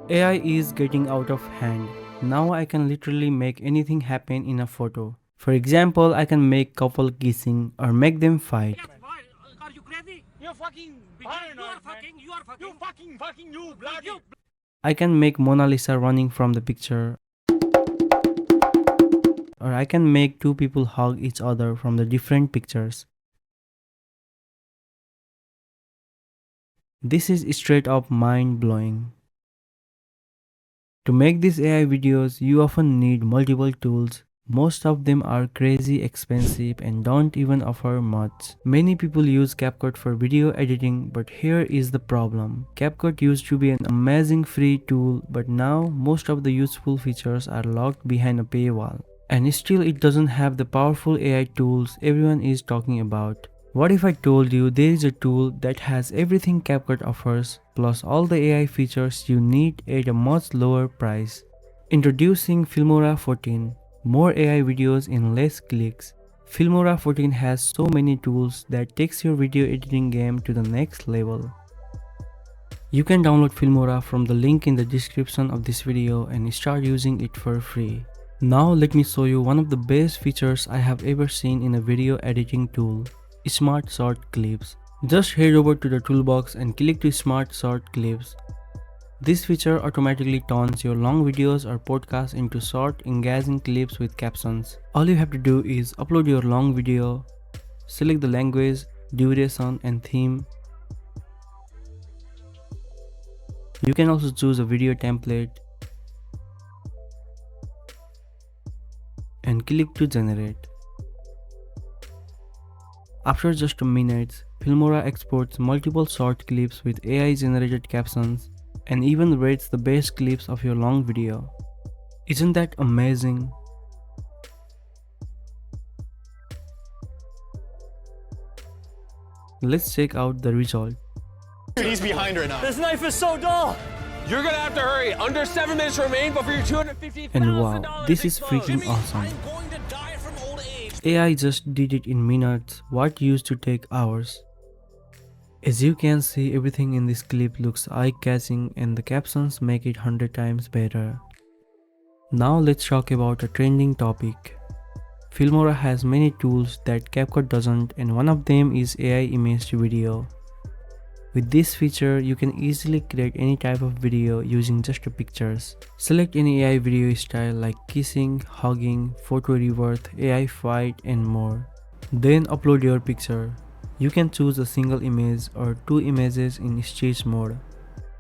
AI is getting out of hand. Now I can literally make anything happen in a photo. For example, I can make couple kissing or make them fight. Are you crazy? You're fucking paranoid, man. You are fucking. You fucking, you bloody. I can make Mona Lisa running from the picture. Or I can make two people hug each other from the different pictures. This is straight up mind blowing. To make these AI videos, you often need multiple tools. Most of them are crazy expensive and don't even offer much. Many people use CapCut for video editing, but here is the problem. CapCut used to be an amazing free tool, but now most of the useful features are locked behind a paywall. And still it doesn't have the powerful AI tools everyone is talking about. What if I told you there is a tool that has everything CapCut offers, plus all the AI features you need at a much lower price? Introducing Filmora 14. More AI videos in less clicks. Filmora 14 has so many tools that takes your video editing game to the next level. You can download Filmora from the link in the description of this video and start using it for free. Now let me show you one of the best features I have ever seen in a video editing tool. Smart Short Clips. Just head over to the toolbox and click to Smart Short Clips. This feature automatically turns your long videos or podcasts into short, engaging clips with captions. All you have to do is upload your long video, select the language, duration and theme. You can also choose a video template and click to generate. After just a minute, Filmora exports multiple short clips with AI-generated captions and even rates the best clips of your long video. Isn't that amazing? Let's check out the result. He's behind right now. This knife is so dull. You're gonna have to hurry. Under 7 minutes remain, but for your $250,000 And wow, this is freaking awesome. I'm going to die from old age. AI just did it in minutes, what used to take hours. As you can see, everything in this clip looks eye-catching and the captions make it 100 times better. Now let's talk about a trending topic. Filmora has many tools that CapCut doesn't, and one of them is AI image to video. With this feature, you can easily create any type of video using just pictures. Select any AI video style like kissing, hugging, photo rebirth, AI fight and more. Then upload your picture. You can choose a single image or two images in stage mode.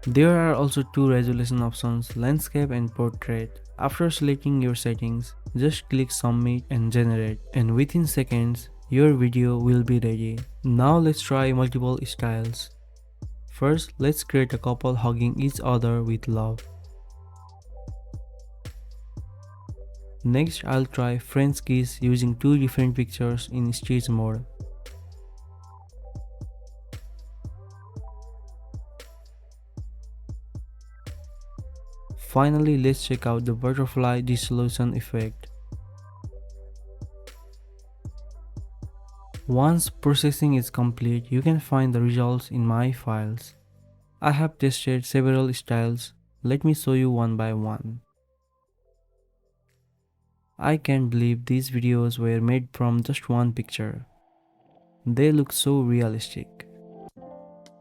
There are also two resolution options, landscape and portrait. After selecting your settings, just click submit and generate, and within seconds, your video will be ready. Now let's try multiple styles. First, let's create a couple hugging each other with love. Next, I'll try French kiss using two different pictures in stage mode. Finally, let's check out the butterfly dissolution effect. Once processing is complete, you can find the results in my files. I have tested several styles. Let me show you one by one. I can't believe these videos were made from just one picture. They look so realistic.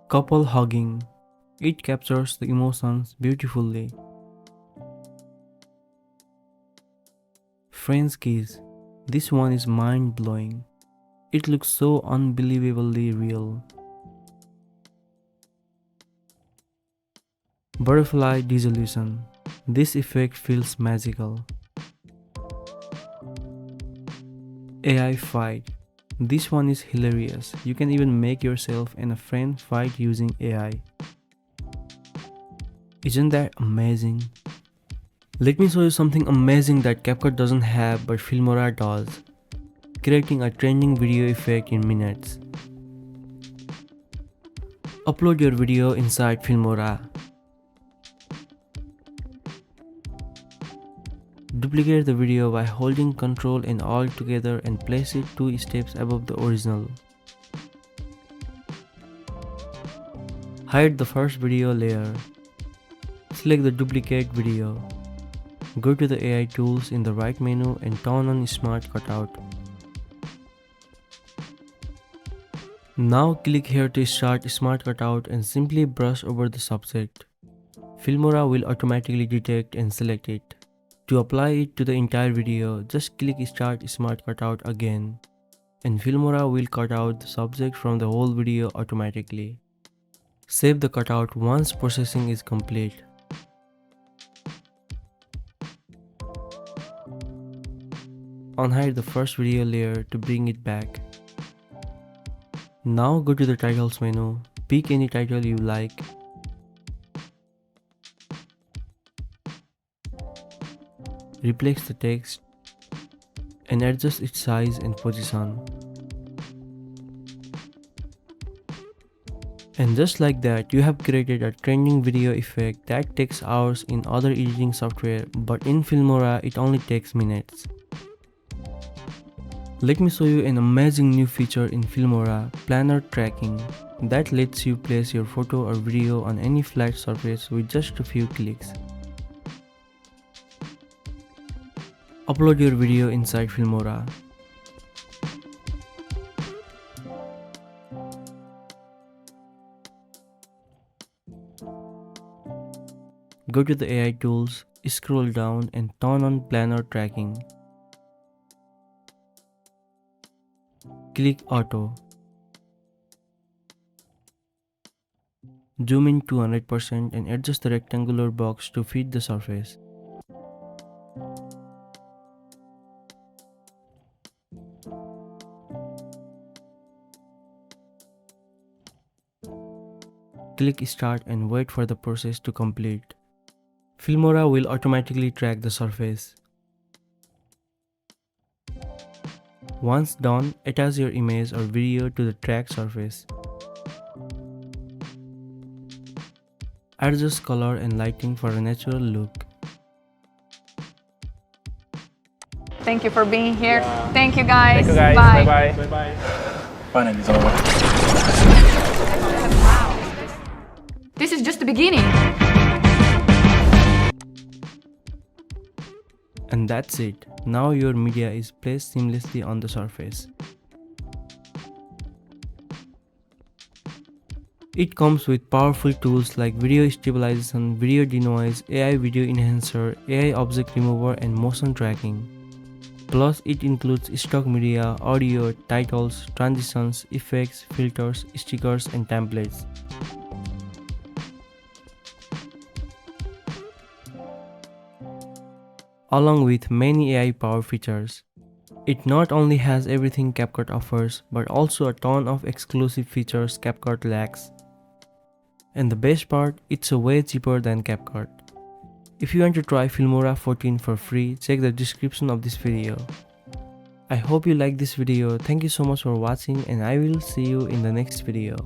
Couple hugging. It captures the emotions beautifully. French kiss. This one is mind-blowing. It looks so unbelievably real. Butterfly dissolution. This effect feels magical. AI fight. This one is hilarious. You can even make yourself and a friend fight using AI. Isn't that amazing? Let me show you something amazing that CapCut doesn't have but Filmora does. Creating a trending video effect in minutes. Upload your video inside Filmora. Duplicate the video by holding Ctrl and Alt together and place it 2 steps above the original. Hide the first video layer. Select the duplicate video. Go to the AI tools in the right menu and turn on Smart Cutout. Now click here to start Smart Cutout and simply brush over the subject. Filmora will automatically detect and select it. To apply it to the entire video, just click Start Smart Cutout again, and Filmora will cut out the subject from the whole video automatically. Save the cutout once processing is complete. Unhide the first video layer to bring it back. Now go to the titles menu, pick any title you like. Replace the text and adjust its size and position. And just like that, you have created a trending video effect that takes hours in other editing software, but in Filmora it only takes minutes. Let me show you an amazing new feature in Filmora, Planar tracking, that lets you place your photo or video on any flat surface with just a few clicks. Upload your video inside Filmora. Go to the AI tools, scroll down and turn on Planar tracking. Click Auto. Zoom in to 100% and adjust the rectangular box to fit the surface. Click Start and wait for the process to complete. Filmora will automatically track the surface. Once done, attach your image or video to the tracked surface. Adjust color and lighting for a natural look. Thank you for being here. Thank you guys. Thank you guys. Bye. Bye bye. Bye bye. Finally, it's over. This is just the beginning. And that's it. Now your media is placed seamlessly on the surface. It comes with powerful tools like video stabilization, video denoise, AI video enhancer, AI object remover and motion tracking. Plus it includes stock media, audio, titles, transitions, effects, filters, stickers and templates. Along with many AI power features. It not only has everything CapCut offers, but also a ton of exclusive features CapCut lacks. And the best part, it's way cheaper than CapCut. If you want to try Filmora 14 for free, check the description of this video. I hope you like this video. Thank you so much for watching and I will see you in the next video.